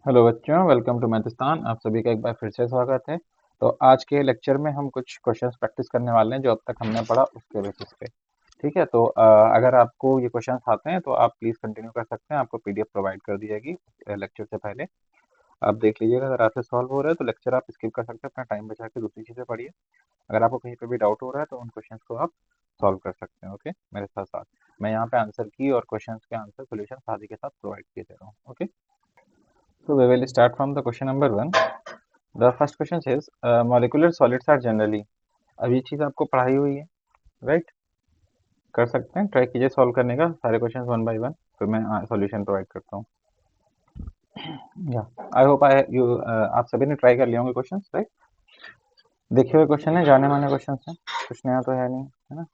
Hello बच्चों, welcome to मैथिस्तान। आप सभी का एक बार फिर से स्वागत है। तो आज के लेक्चर में हम कुछ क्वेश्चंस प्रैक्टिस करने वाले हैं जो अब तक हमने पढ़ा उसके बेसिस पे। ठीक है, तो अगर आपको ये क्वेश्चंस आते हैं तो आप प्लीज़ कंटिन्यू कर सकते हैं। आपको पीडीएफ प्रोवाइड कर दी जाएगी लेक्चर से पहले। आप देख लीजिएगा, अगर आपसे सॉल्व हो रहा है तो लेक्चर आप स्किप कर सकते हैं, अपना टाइम बचा के दूसरी चीज़ें पढ़िए। अगर आपको कहीं पे भी डाउट हो रहा है तो उन क्वेश्चंस को आप सॉल्व कर सकते हैं। ओके, मेरे साथ साथ मैं यहाँ पे आंसर की और क्वेश्चंस के आंसर सोल्यूशन साथ ही के साथ प्रोवाइड किए दे रहा हूँ। Okay, so we will start from the question number 1. The first question says molecular solids are generally। अब ये चीज़ आपको पढ़ाई हुई है, राइट? कर सकते हैं, ट्राई कीजिए सॉल्व करने का सारे क्वेश्चंस वन बाय वन, फिर मैं सॉल्यूशन प्रोवाइड करता हूँ। या आई होप आई यू आप सभी ने ट्राई कर लिए होंगे क्वेश्चंस, राइट? देखे हुए क्वेश्चन है, जाने माने क्वेश्चंस हैं, कुछ नया तो है नहीं, है ना?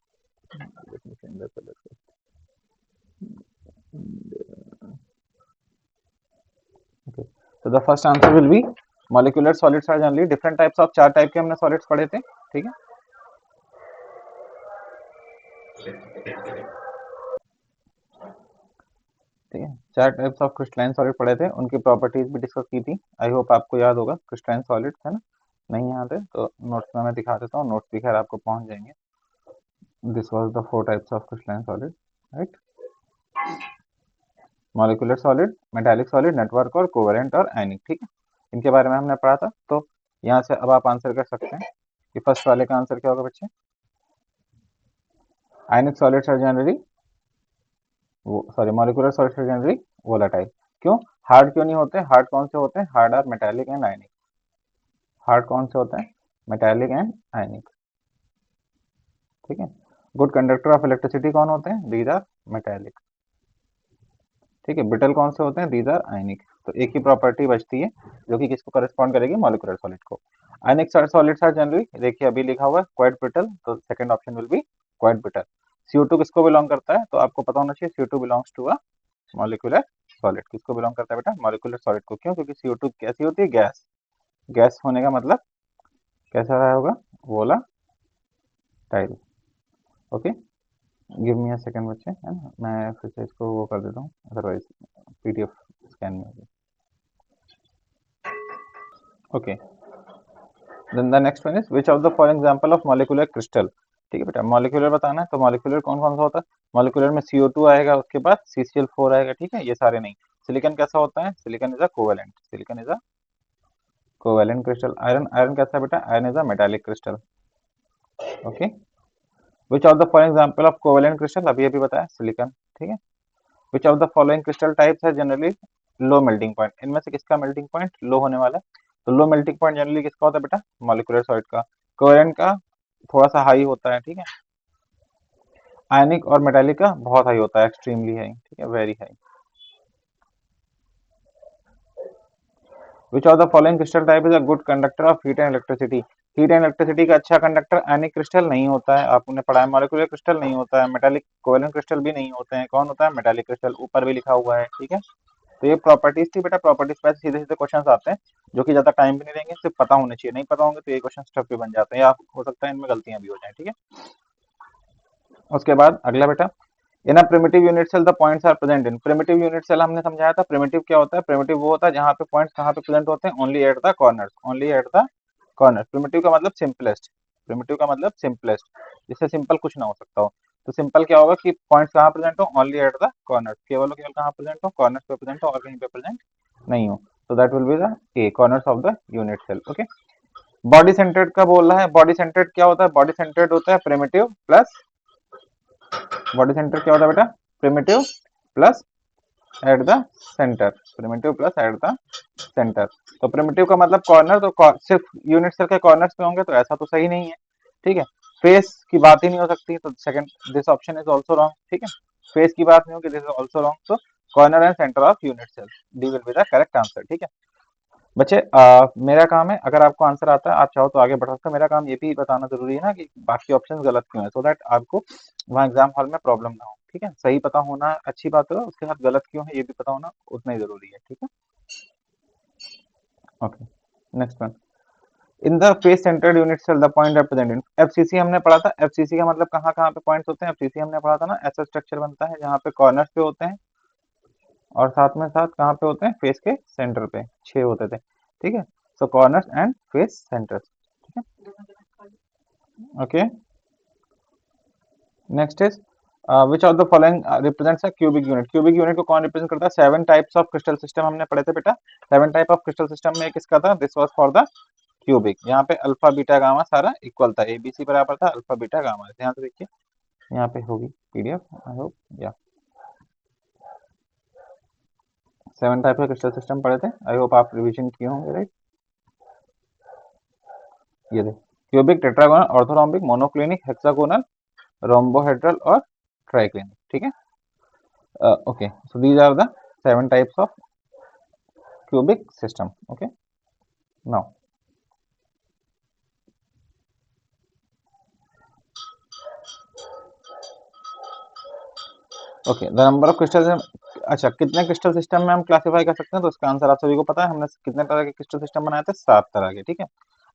Okay. So the first answer will be molecular solids are generally different types of, चार टाइप के हमने सॉलिड्स पढ़े थे। ठीक है, ठीक है, चार टाइप्स ऑफ क्रिस्टलाइन सॉलिड पढ़े थे, उनकी प्रॉपर्टीज भी डिस्कस की थी। आई होप आपको याद होगा क्रिस्टलाइन सॉलिड्स, है ना? नहीं याद है तो नोट्स में मैं दिखा देता हूँ, नोट्स भी खैर आपको पहुंच जाएंगे। This was the four types of crystalline solid, right? Molecular solid, metallic solid, network और कोवेलेंट और आयनिक। ठीक है, इनके बारे में हमने पढ़ा था। तो यहाँ से अब आप आंसर कर सकते हैं कि फर्स्ट वाले का आंसर क्या होगा बच्चे? आयनिक सॉलिड्स आर जनरली, वो sorry, molecular solids are generally volatile. क्यों? हार्ड क्यों नहीं होते? हार्ड कौन से होते हैं? Hard are metallic and ionic. Hard कौन से होते हैं? Metallic and ionic. ठीक है, गुड कंडक्टर ऑफ इलेक्ट्रिसिटी कौन होते हैं? These are metallic. ठीक है, ब्रिटल कौन से होते हैं? These are ionic. तो एक ही प्रॉपर्टी बचती है जो कि किसको करस्पॉन्ड करेगी? मॉलिक्यूलर सॉलिड को। आयनिक सॉलिड्स आर जनरली, देखिए अभी लिखा हुआ है क्वाइट ब्रिटल, तो second option will B quite brittle. CO2 किसको बिलोंग करता है? तो आपको पता होना चाहिए CO2 belongs to a molecular solid. किसको बिलोंग करता है बेटा? मॉलिक्यूलर सॉलिड को। क्यों? क्योंकि CO2 कैसी होती है? गैस। गैस होने का मतलब कैसा रहा होगा? Volatile. Okay, give me a second बच्चे, है ना? मैं फिर से इसको वो कर देता हूँ, अदरवाइज पीडीएफ स्कैन में होगी। Okay, then the next one is which of the for example of molecular crystal. ठीक है बेटा, मॉलिक्यूलर बताना है तो मॉलिक्यूलर कौन कौन सा होता है? मॉलिक्यूलर में CO2 आएगा, उसके बाद CCl4 आएगा। ठीक है, ये सारे नहीं। सिलिकॉन कैसा होता है? Silicon is a covalent. Silicon is a covalent crystal. Iron, iron कैसा है बेटा? Iron is a metallic crystal. Okay, which of the for example of covalent crystal, अभी अभी बताया सिलिकॉन। ठीक है, which of the following crystal types है generally low melting point. इनमें से किसका मेल्टिंग पॉइंट लो होने वाला है? तो लो मेल्टिंग पॉइंट जनरली किसका होता है बेटा? मॉलिक्यूलर सॉलिड का। कोवेलेंट का थोड़ा सा हाई होता है। ठीक है, आयनिक और मेटालिक का बहुत हाई होता है, एक्सट्रीमली हाई। ठीक है, very high. Which of the following crystal type is a good conductor of heat and electricity. Heat and electricity का अच्छा कंडक्टर आयनिक क्रिस्टल नहीं होता है, आपने पढ़ा है। मॉलिक्यूलर क्रिस्टल नहीं होता है, मेटालिक कोवेलेंट क्रिस्टल भी नहीं होते हैं। कौन होता है? मेटालिक क्रिस्टल, ऊपर भी लिखा हुआ है। ठीक है, तो ये प्रॉपर्टीज थी बेटा। प्रॉपर्टीज पे सीधे सीधे क्वेश्चन आते हैं जो कि ज्यादा टाइम भी नहीं लेंगे, सिर्फ पता होने चाहिए। नहीं पता होंगे तो ये क्वेश्चन टफ भी बन जाते हैं, या हो सकता है इनमें गलतियां भी हो जाए। ठीक है, उसके बाद अगला बेटा, in a primitive unit cell the points are present in. Primitive unit cell हमने समझाया था। प्रिमिटिव क्या होता है? प्रिमिटिव वो होता है जहां पे पॉइंट्स कहां पे प्रेजेंट होते हैं? Only at the corners. Only at the corner. Primitive का मतलब सिंपलेस्ट। प्रिमिटिव का मतलब सिंपलेस्ट, जिससे सिंपल कुछ ना हो सकता हो। तो सिंपल क्या होगा कि पॉइंट्स कहां प्रेजेंट हो? Only at the corners. केवल और केवल कहां प्रेजेंट हो? कॉर्नर्स पे प्रेजेंट हो, और कहीं पे प्रेजेंट नहीं हो। तो that will be the a corners of the unit cell. Okay, body centred का बोल रहा है। बॉडी सेंटर्ड क्या होता है? बॉडी सेंटर्ड होता है प्रिमिटिव प्लस, बॉडी सेंटर क्या होता है बेटा? Primitive plus at the centre. Primitive plus at the centre. तो प्रिमिटिव का मतलब कॉर्नर, तो सिर्फ यूनिट सेल के कॉर्नर्स पे होंगे तो ऐसा तो सही नहीं है। ठीक है, फेस की बात ही नहीं हो सकती, तो second this option is also wrong. ठीक है, फेस की बात नहीं होगी, दिस इज आल्सो रॉन्ग। तो corner and centre of unit cell, D will be the correct answer. ठीक है बच्चे, मेरा काम है, अगर आपको आंसर आता है आप चाहो तो आगे बढ़ सकते हो। मेरा काम ये भी बताना जरूरी है ना कि बाकी ऑप्शंस गलत क्यों है, सो दैट आपको वहाँ एग्जाम हॉल में प्रॉब्लम ना हो। ठीक है, सही पता होना अच्छी बात है, उसके साथ गलत क्यों है ये भी पता होना उतना ही जरूरी है। ठीक है, okay, next one. In the face centred unit cell the point represent in. FCC हमने पढ़ा था। एफसीसी का मतलब कहाँ कहाँ पे पॉइंट्स होते हैं? एफसीसी हमने पढ़ा था ना, ऐसा स्ट्रक्चर बनता है जहाँ पे कॉर्नर्स पे होते हैं और साथ में साथ कहाँ पे होते हैं, फेस के सेंटर पे 6 होते थे, ठीक है। सो कॉर्नर्स एंड फेस सेंटर्स, ठीक है। Okay, next is which of the following represents a cubic unit. Cubic unit को कौन रिप्रेजेंट करता है? 7 टाइप्स ऑफ क्रिस्टल सिस्टम हमने पढ़े थे बेटा। 7 टाइप ऑफ क्रिस्टल सिस्टम में किसका था? This was for the cubic. यहाँ पे अल्फा बीटा गामा सारा इक्वल था, एबीसी बराबर था अल्फा बीटा गामा। ध्यान से देखिए, यहाँ पे होगी पीडीएफ, आई होप। या 7 टाइप का क्रिस्टल सिस्टम पढ़े थे, आई होप आप रिवीजन किए होंगे, राइट। ये थे cubic, tetragonal, orthorhombic, monoclinic, hexagonal, rhombohedral और ट्राइक्लिनिक, ठीक है। Okay, so these are the 7 types of cubic system. Okay, now okay, the number of crystal. अच्छा, कितने क्रिस्टल सिस्टम में हम क्लासिफाई कर सकते हैं? तो इसका आंसर आप सभी को पता है, हमने कितने तरह के क्रिस्टल सिस्टम बनाए थे? 7 तरह के, ठीक है।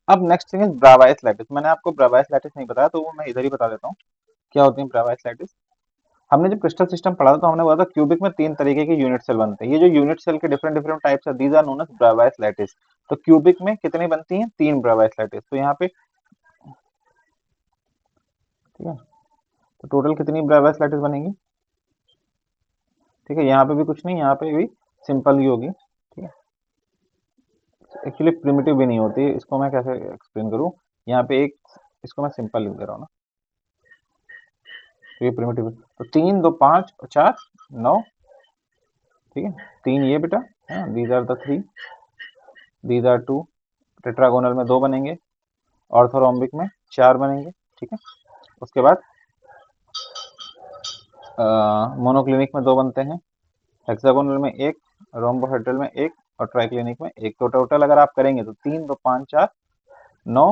अब नेक्स्ट थिंग इज ब्रावाइस लैटिस। मैंने आपको ब्रावाइस लैटिस नहीं बताया, तो वो मैं इधर ही बता देता हूँ क्या होती है ब्रावाइस लैटिस। हमने जब क्रिस्टल सिस्टम पढ़ा था तो हमने बोला था क्यूबिक में 3 तरीके के यूनिट सेल बनते हैं। ये जो यूनिट सेल के डिफरेंट डिफरेंट टाइप्स है, these are known as Bravais lattice. तो क्यूबिक में कितनी बनती हैं? 3 ब्रावाइस लैटिस। तो यहाँ पे, ठीक है, तो टोटल कितनी ब्रावाइस लैटिस बनेंगी? ठीक है, यहाँ पे भी कुछ नहीं, यहाँ पे भी सिंपल ही होगी, ठीक है। एक्चुअली प्रिमिटिव भी नहीं होती, इसको मैं कैसे एक्सप्लेन करूँ। यहाँ पे एक, इसको मैं सिंपल लिख दे रहा हूँ ना, तो ये प्रिमिटिव। तो 3 2 5 और 4 9, ठीक है। 3 ये बेटा, these are the 3, these are 2। Tetragonal में 2 बनेंगे, ऑर्थोरोम्बिक में 4 बनेंगे, ठीक है। उसके बाद मोनोक्लिनिक में 2 बनते हैं, हेक्सागोनल में 1, रोम्बोहेड्रल में 1 और ट्राइक्लिनिक में 1। तो टोटल अगर आप करेंगे तो 3 2 5 4 9,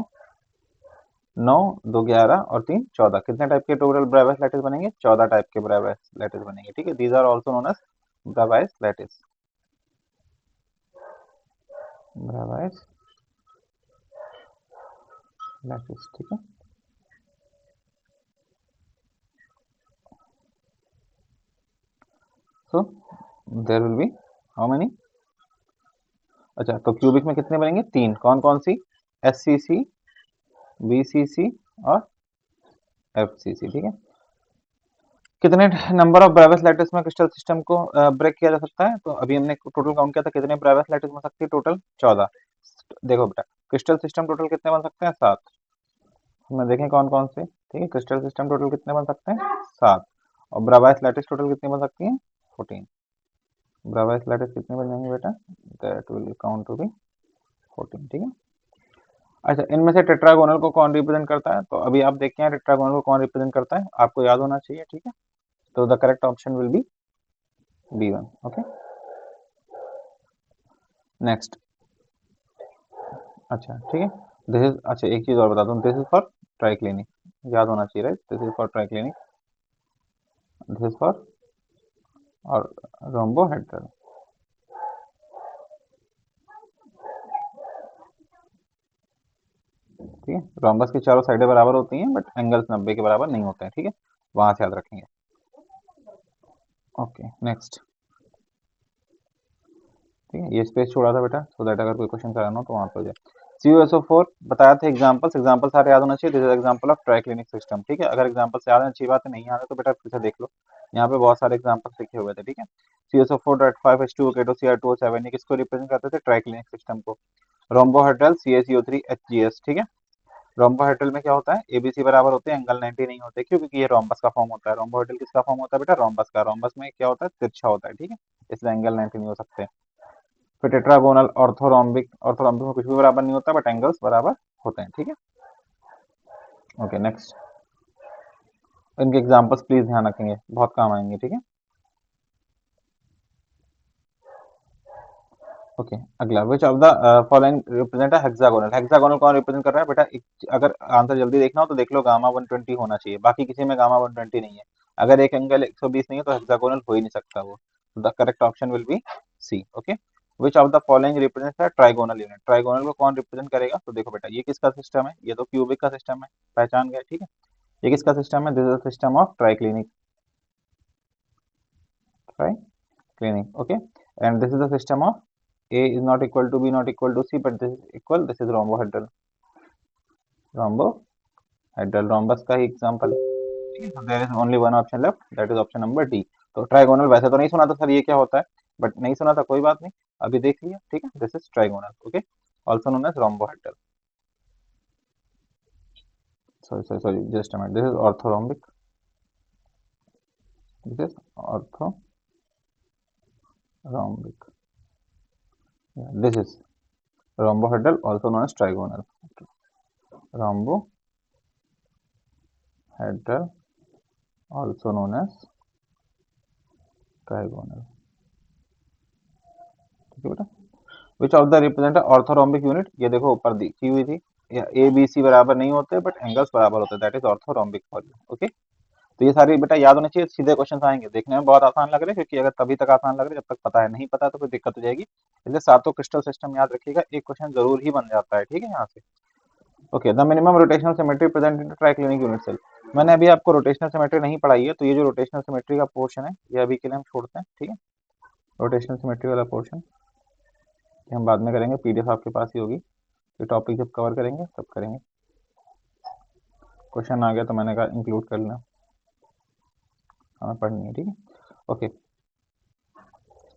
9 2 11 और 3 14। कितने टाइप के टोटल ब्रावाइस लैटिस बनेंगे? 14 टाइप के ब्रावाइस लैटिस बनेंगे, ठीक है। These are also known as Bravais lattice, Bravais lattice, ठीक है। So there will be how many? अच्छा, तो क्यूबिक में कितने बनेंगे? 3। कौन कौन सी? एससीसी, बीसीसी और एफसीसी, ठीक है। कितने नंबर ऑफ ब्रावाइस लैटिस में क्रिस्टल सिस्टम को ब्रेक किया जा सकता है? तो अभी हमने टोटल काउंट किया था, कितने ब्रावाइस लैटिस बन सकती है? टोटल 14। देखो बेटा, क्रिस्टल सिस्टम टोटल कितने बन सकते हैं? 7। में देखें कौन कौन से, ठीक है। क्रिस्टल सिस्टम टोटल कितने बन सकते हैं? 7। और ब्रावाइस लैटिस टोटल कितनी बन सकती है? 14। ब्रावाइस लैटिस कितने बन जाएंगे बेटा? That will count to be 14, ठीक है। अच्छा, इनमें से टेट्रागोनल को कौन रिप्रेजेंट करता है? तो अभी आप देखते हैं टेट्रागोनल को कौन रिप्रेजेंट करता है, आपको याद होना चाहिए, ठीक है। तो the correct option will B B1। Okay, next. अच्छा, ठीक है। दिस इज, अच्छा एक चीज और बता दूं, दिस इज फॉर ट्राइक्लिनिक, याद होना चाहिए, right. This is for triclinic, this is for और रोम्बोहेड्रल, ठीक है। रोम्बस की चारों साइडें बराबर होती हैं, बट एंगल्स 90 के बराबर नहीं होते हैं, ठीक है। वहां से याद रखेंगे। ओके, नेक्स्ट, ठीक है। ये स्पेस छोड़ा था बेटा, सो दैट अगर कोई क्वेश्चन कराना हो तो वहां पर हो जाए। CuSO4 बताया था, एग्जांपल्स, एग्जांपल सारे याद होना चाहिए। This is example of triclinic system, ठीक है। अगर एग्जांपल से याद अच्छी बात है, नहीं याद है तो बेटा फिर से देख लो, यहाँ पे बहुत सारे एग्जांपल्स लिखे हुए थे, ठीक है। CuSO4.5H2O K2Cr2O7 ये किसको रिप्रेजेंट करते थे? ट्राइक्लिनिक सिस्टम को। रोम्बोहेड्रल CaCO3HGS, ठीक है। रोम्बोहेड्रल में क्या होता है? एबीसी बराबर होते हैं, एंगल 90 नहीं होते, क्यों? क्योंकि ये रोम्बस का फॉर्म होता है। रोम्बोहेड्रल किसका फॉर्म होता है बेटा? रोम्बस का। रोम्बस में क्या होता है? तिरछा होता है, ठीक है, इसलिए एंगल 90 नहीं हो सकते। फिर टेट्रागोनल, ऑर्थोरोम्बिक, ऑर्थोरोम्बिक में कुछ भी बराबर नहीं होता, बट एंगल्स बराबर होते हैं, ठीक है। Okay, next. इनके एग्जांपल्स प्लीज ध्यान रखेंगे, बहुत काम आएंगे, ठीक है। ओके, अगला, विच of the following represent hexagonal. Hexagonal कौन रिप्रेजेंट कर रहा है बेटा? अगर आंसर जल्दी देखना हो तो देख लो, गामा 120 होना चाहिए, बाकी किसी में गामा 120 नहीं है। अगर एक एंगल 120 नहीं है तो हेक्सागोनल हो ही नहीं सकता वो। The correct option will be C. Okay, which of the following represent है ट्राइगोनल यूनिट। ट्राइगोनल को कौन रिप्रेजेंट करेगा? तो देखो बेटा, ये किसका सिस्टम है? ये तो क्यूबिक का सिस्टम है, पहचान गए, ठीक है। ये किसका सिस्टम है? This is the system of triclinic, clinic. Okay, and this is the system of A is not equal to B not equal to C, but this is equal. This is rhombohedral. Rhombohedral rhombus का ही example. So there is only one option left, that is option number D. तो trigonal वैसे तो नहीं सुना था sir ये क्या होता है, बट नहीं सुना था कोई बात नहीं, अभी देख लिया, ठीक है. This is trigonal. Okay, also known as rhombohedral. Sorry, just a minute. This is orthorhombic. This is orthorhombic. Yeah, this is rhombohedral, also known as trigonal. Okay. Rhombohedral, also known as trigonal. ठीक है बेटा. विच of the represent orthorhombic unit, ये देखो ऊपर दिखी हुई थी, या ए बी सी बराबर नहीं होते बट एंगल्स बराबर होते हैं, that is orthorhombic volume. Okay, तो ये सारी बेटा याद होनी चाहिए, सीधे क्वेश्चन आएंगे, देखने में बहुत आसान लग रहे हैं, क्योंकि अगर तभी तक आसान लग रहे हैं जब तक पता है, नहीं पता तो फिर दिक्कत हो जाएगी. इसलिए सातों क्रिस्टल सिस्टम याद रखिएगा, एक क्वेश्चन जरूर ही बन जाता है, ठीक है यहाँ से. Okay, the minimum rotational symmetry present in triclinic unit cell. मैंने अभी आपको रोटेशनल सिमेट्री नहीं पढ़ाई है, तो ये जो रोटेशनल सिमेट्री का पोर्शन है ये अभी के लिए हम छोड़ते हैं, ठीक है. रोटेशनल सिमेट्री वाला पोर्शन हम बाद में करेंगे, पीडीएफ आपके पास ही होगी, ये टॉपिक जब कवर करेंगे तब करेंगे. क्वेश्चन आ गया तो मैंने कहा इंक्लूड कर लेना, हमें पढ़नी है, ठीक है. ओके,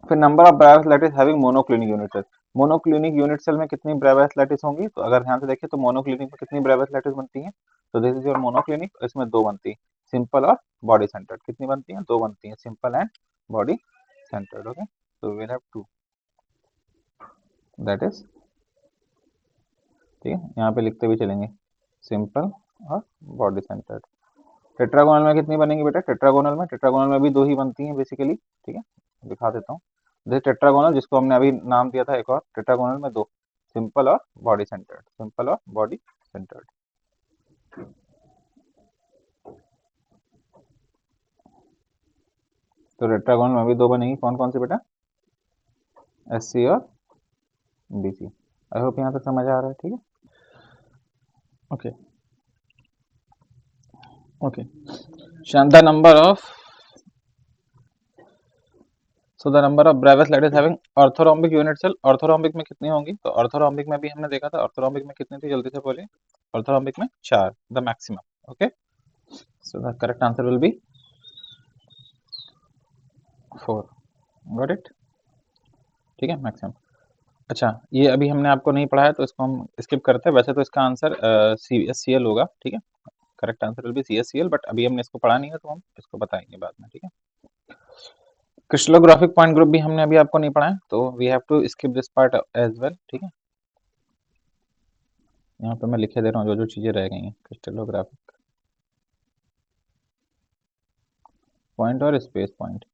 फिर number of Bravais lattice having monoclinic unit cell. Monoclinic unit cell में कितनी ब्रेवियस लैटिस होंगी, तो अगर ध्यान से देखिए तो मोनोक्लिनिक में कितनी ब्रेवियस लैटिस बनती है, तो दिस इज योर मोनोक्लिनिक. इसमें दो बनती है, सिंपल और बॉडी सेंटर्ड. कितनी बनती है, दो बनती है, simple and body centred. Okay, so we will have two, that is, ठीक है, यहाँ पे लिखते भी चलेंगे, सिंपल और बॉडी सेंटर्ड. टेट्रागोनल में कितनी बनेंगी बेटा, टेट्रागोनल में भी दो ही बनती हैं बेसिकली, ठीक है, दिखा देता हूँ. जैसे टेट्रागोनल जिसको हमने अभी नाम दिया था एक और, टेट्रागोनल में दो, सिंपल और बॉडी सेंटर्ड, सिंपल और बॉडी सेंटर्ड. तो टेट्रागोनल में भी दो बनेंगी, कौन कौन सी बेटा, एस सी और बी सी. आई होप यहाँ तक समझ आ रहा है, ठीक है. Okay okay, the number of, so the number of Bravais lattice having orthorhombic unit cell. Orthorhombic में कितनी होंगी, तो ऑर्थोरोम्बिक में भी हमने देखा था, ऑर्थोरोम्बिक में कितनी थी, जल्दी से बोलिए. ऑर्थोरोम्बिक में 4, the maximum. Okay, so the correct answer will be 4. Got it, ठीक है, मैक्सिमम. अच्छा, ये अभी हमने आपको नहीं पढ़ाया तो इसको हम स्किप करते हैं. वैसे तो इसका आंसर CSCL होगा, ठीक है, correct answer will be CSCL, but अभी हमने इसको पढ़ा नहीं है तो हम इसको बताएंगे बाद में, ठीक है. क्रिस्टलोग्राफिक पॉइंट ग्रुप भी हमने अभी आपको नहीं पढ़ा है, तो we have to skip this part as well, ठीक है. यहाँ पे मैं लिखे दे रहा हूँ जो जो चीजें रह गई हैं. क्रिस्टलोग्राफिक पॉइंट और स्पेस पॉइंट,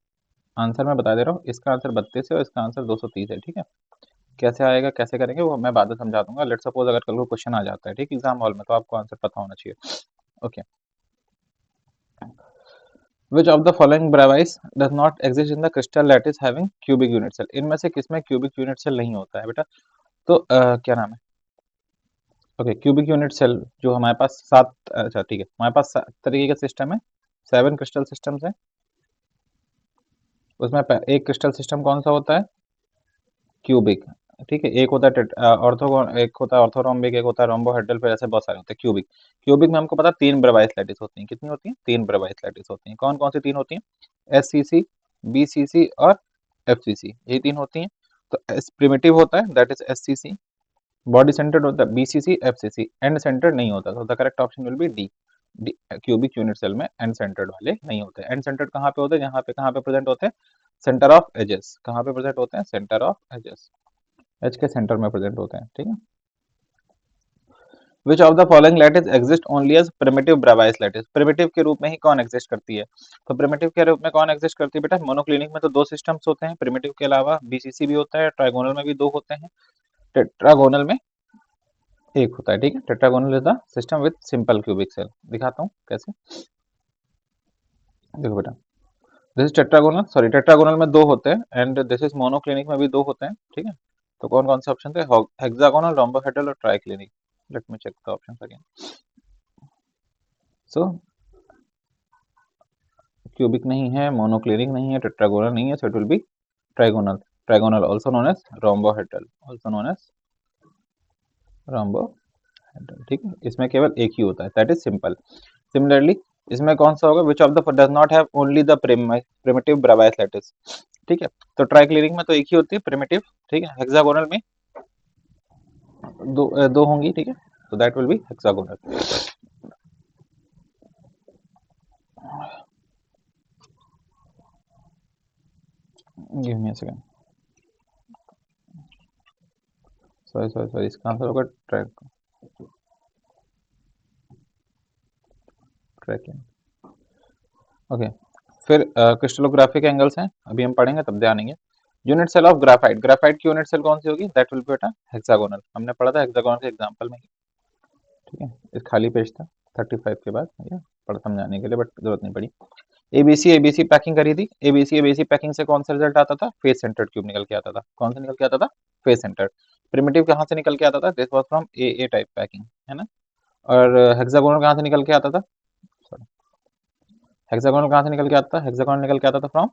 आंसर मैं बता दे रहा हूँ, इसका आंसर 32 है और इसका आंसर 230 है, ठीक है. कैसे आएगा, कैसे करेंगे, वो मैं बाद में समझा दूंगा. लेट सपोज अगर कल को क्वेश्चन आ जाता है, ठीक, एग्जाम हॉल में, तो आपको आंसर पता होना चाहिए. Okay, Which of the following brevis does not exist in the crystal lattice having cubic unit cell? इनमें से किसमें क्यूबिक यूनिट सेल नहीं होता है बेटा, तो क्या नाम है. ओके, क्यूबिक यूनिट सेल जो हमारे पास 7, अच्छा ठीक है, हमारे पास 7 तरीके का सिस्टम है, 7 क्रिस्टल सिस्टम्स है. उसमें एक क्रिस्टल सिस्टम कौन सा होता है, क्यूबिक, ठीक है. एक होता है ऑर्थोगोन, एक होता है ऑर्थोरोम्बिक, एक होता है रोम्बोहेड्रल, फिर ऐसे बहुत सारे होते हैं क्यूबिक. क्यूबिक में हमको पता है 3 ब्रेवियस लैटिस होती हैं. कितनी होती हैं, 3 ब्रेवियस लैटिस होती हैं. कौन कौन सी 3 होती हैं, SCC, BCC और FCC, ये 3 होती हैं. तो प्रिमिटिव होता है, that is SCC, body centred होता है BCC, FCC, एंड सेंटर्ड नहीं होता. तो the correct option will be D. Cubic unit cell में एंड सेंटर्ड वाले नहीं होते. एंड सेंटर्ड कहाँ पे होते हैं, यहाँ पे कहाँ पे प्रेजेंट होते हैं, सेंटर ऑफ एजेस. कहाँ पे प्रेजेंट होते हैं, सेंटर ऑफ एजेस, एज के सेंटर में प्रेजेंट होते हैं, ठीक है. Which of the following lattice exist only as primitive Bravais lattice. Primitive के रूप में ही कौन एग्जिस्ट करती है, तो प्रिमिटिव के रूप में कौन एग्जिस्ट करती है बेटा, मोनोक्लिनिक में तो 2 सिस्टम्स होते हैं. प्रिमिटिव के अलावा BCC भी होता है, ट्राइगोनल में भी 2 होते हैं, टेट्रागोनल में 1 होता है, ठीक है. Tetragonal is the system with simple cubic cell. दिखाता हूँ कैसे, देखो बेटा, this is tetragonal, sorry tetragonal में 2 होते हैं, एंड दिस इज मोनोक्लिनिक में भी 2 होते हैं, ठीक है. तो कौन कौन से ऑप्शन थे, हेक्सागोनल, रोम्बोहेड्रल और triclinic. Let me check the options again. So cubic नहीं है, मोनोक्लिनिक नहीं है, टेट्रागोनल नहीं है, so it will be trigonal, trigonal also known as rhombohedral, also known as rhombohedral, ठीक है। इसमें केवल एक ही होता है, दैट इज सिंपल। सिमिलरली इसमें कौन सा होगा, which of the does not have only the primitive Bravais lattice, ठीक है। तो ट्राइक्लिनिक में तो एक ही होती है प्रिमिटिव, ठीक है। हेक्सागोनल में दो होंगी, ठीक है। तो that will be hexagonal. Give me a second, sorry इसका आंसर होगा ट्रैकिंग, ओके। फिर क्रिस्टलोग्राफिक एंगल्स हैं, अभी हम पढ़ेंगे तब ध्यान देंगे। Unit cell of graphite, graphite की यूनिट सेल कौन सी होगी, दैट विल बी बेटा हेक्सागोनल, हमने पढ़ा था हेक्सागोनल के एग्जांपल में, ठीक है। इस खाली पेज था 35 के बाद, ये पढ़ समझाने के लिए, बट जरूरत नहीं पड़ी। एबीसी पैकिंग करी थी, एबीसी पैकिंग से कौन सा रिजल्ट आता था, फेस सेंटर्ड क्यूब निकल के आता था। कौन सा निकल के आता था, फेस सेंटर्ड। प्रिमिटिव कहाँ से निकल के आता था, this was from A type packing, है ना। और हेक्सागोनल कहाँ से निकल के आता था, सॉरी, हेक्सागोनल कहाँ से निकल के आता था, हेक्सागोनल निकल के आता था from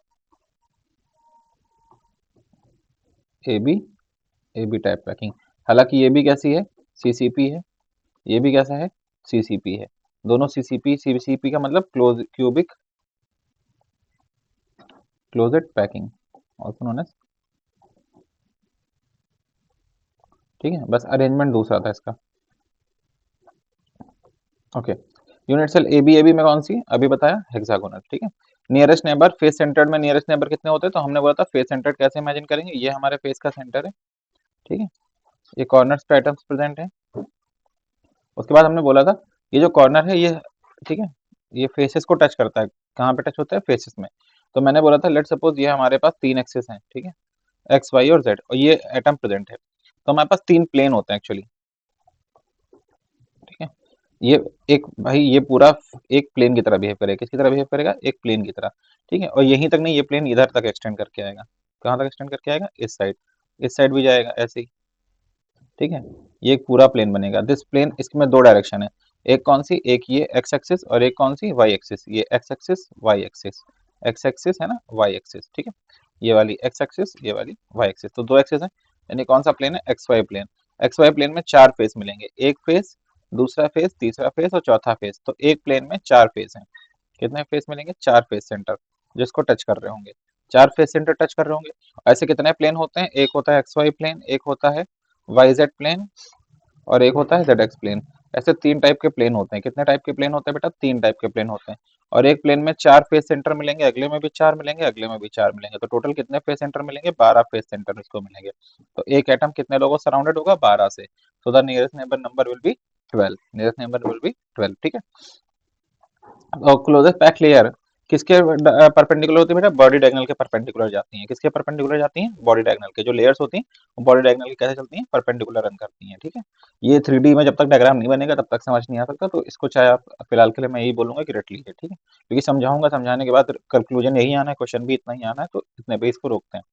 A B type packing. हालांकि ये भी कैसी है, सीसीपी है, ये भी कैसा है, सीसीपी है। दोनों सीसीपी का मतलब cubic closest packing, also known as, ठीक है। बस अरेंजमेंट दूसरा था इसका, ओके। यूनिट सेल ए बी में कौन सी, अभी बताया हेक्सागोनल, ठीक है। नियरेस्ट नेबर, फेस सेंटर्ड में नियरेस्ट नेबर कितने होते हैं, तो हमने बोला था फेस सेंटर्ड कैसे इमेजिन करेंगे, ये हमारे फेस का सेंटर है, ठीक है। ये कॉर्नर्स पे एटम्स प्रेजेंट है। उसके बाद हमने बोला था ये जो कॉर्नर है ये, ठीक है, ये फेसेस को टच करता है, कहाँ पे टच होता है, फेसेस में। तो मैंने बोला था लेट सपोज ये हमारे पास तीन एक्सिस हैं, ठीक है, एक्स वाई और जेड, और ये एटम प्रेजेंट है, तो हमारे पास तीन प्लेन होते हैं एक्चुअली, ठीक है। ये एक भाई ये पूरा एक प्लेन की तरह बिहेव करेगा, किसकी तरह बिहेव करेगा, एक प्लेन की तरह, ठीक है। और यहीं तक नहीं, ये प्लेन इधर तक एक्सटेंड करके आएगा, कहाँ तक एक्सटेंड करके आएगा, इस साइड भी जाएगा ऐसे ही, ठीक है। ये एक पूरा प्लेन बनेगा, दिस प्लेन, इसमें दो डायरेक्शन है, एक कौन सी, एक ये एक्स एक्सिस और एक कौन सी, वाई एक्सिस। ये X axis Y axis, X axis है ना, वाई एक्सिस, ठीक है। ये वाली एक्स एक्सिस, ये वाली वाई एक्सिस, तो दो एक्सिस है, यानी कौन सा प्लेन है, X Y plane. X Y plane में चार फेस मिलेंगे, एक फेस, दूसरा फेस, तीसरा फेस और चौथा फेस, तो एक प्लेन में चार फेस हैं। कितने फेस मिलेंगे, चार फेस सेंटर, जिसको टच कर रहे होंगे, चार फेस सेंटर टच कर रहे होंगे। ऐसे कितने प्लेन होते हैं, एक होता है एक्स वाई प्लेन, एक होता है वाई जेड प्लेन, और एक होता है जेड एक्स प्लेन। ऐसे तीन टाइप के प्लेन होते हैं, कितने टाइप के प्लेन होते हैं बेटा, तीन टाइप के प्लेन होते हैं। और एक प्लेन में चार फेस सेंटर मिलेंगे, अगले में भी चार मिलेंगे, अगले में भी चार मिलेंगे, तो टोटल कितने फेस सेंटर मिलेंगे, 12 फेस सेंटर इसको मिलेंगे। तो एक एटम कितने लोगों सराउंडेड होगा, 12 से, so the nearest neighbour number will be 12, nearest neighbour will be 12, ठीक है। और क्लोजेस्ट पैक लेयर किसके परपेंडिकुलर होती है बेटा, बॉडी डायगोनल के परपेंडिकुलर जाती हैं, किसके परपेंडिकुलर जाती हैं, बॉडी डायगोनल के, जो लेयर्स होती हैं वो बॉडी डायगोनल की कैसे चलती हैं, परपेंडिकुलर रन करती हैं, ठीक है। ये 3D में जब तक डायग्राम नहीं बनेगा तब तक समझ नहीं आ सकता, तो इसको चाहे आप फिलहाल के लिए मैं यही बोलूंगा कि रट लीजिए, ठीक है, क्योंकि समझाऊंगा, समझाने के बाद कंक्लूजन यही आना है, क्वेश्चन भी इतना ही आना है, तो इतने पे इसको रोकते हैं।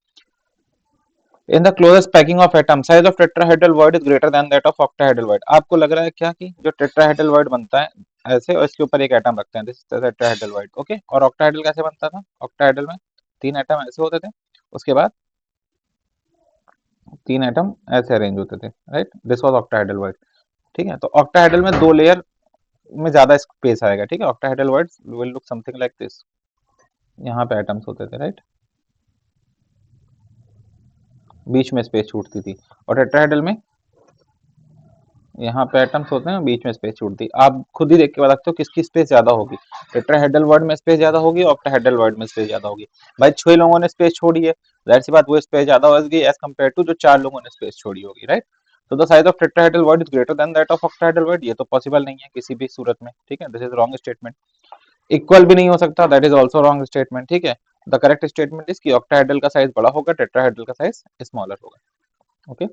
In the closest packing of atom, size of tetrahedral word is greater than that of octahedral word. आपको लग रहा है क्या कि जो टेट्राहेड्रल वर्ड बनता है ऐसे, और इसके ऊपर एक एटम रखते हैं, this is tetrahedral word, okay. और ऑक्टाहेड्रल कैसे बनता था, ऑक्टाहेड्रल में तीन एटम ऐसे होते थे, उसके बाद तीन एटम ऐसे अरेंज होते थे, right, this was octahedral word, ठीक है। तो ऑक्टाहेड्रल में दो लेयर में ज्यादा स्पेस आएगा, ठीक है, octahedral word will look something like this, यहाँ पे एटम्स होते थे, राइट, बीच में स्पेस छूटती थी। और टेट्राहेड्रल में यहाँ पे एटम्स होते हैं, बीच में स्पेस छूटती है। आप खुद ही देख के बता सकते हो किसकी स्पेस ज्यादा होगी, टेट्राहेड्रल वर्ड में स्पेस ज्यादा होगी, ऑक्टाहेड्रल वर्ड में स्पेस ज्यादा होगी। भाई 6 लोगों ने स्पेस छोड़ी है, जाहिर सी बात वो स्पेस ज्यादा होगी एज कम्पेयर टू जो 4 लोगों ने स्पेस छोड़ी होगी, राइट। तो the size of tetrahedral word is greater than that of octahedral word, ये तो पॉसिबल नहीं है किसी भी सूरत में, ठीक है, this is wrong statement. Equal भी नहीं हो सकता, that is also wrong statement, ठीक है। द करेक्ट स्टेटमेंट इज कि ऑक्टाहेड्रल का साइज बड़ा होगा, टेट्राहेड्रल का साइज स्मॉलर होगा, okay.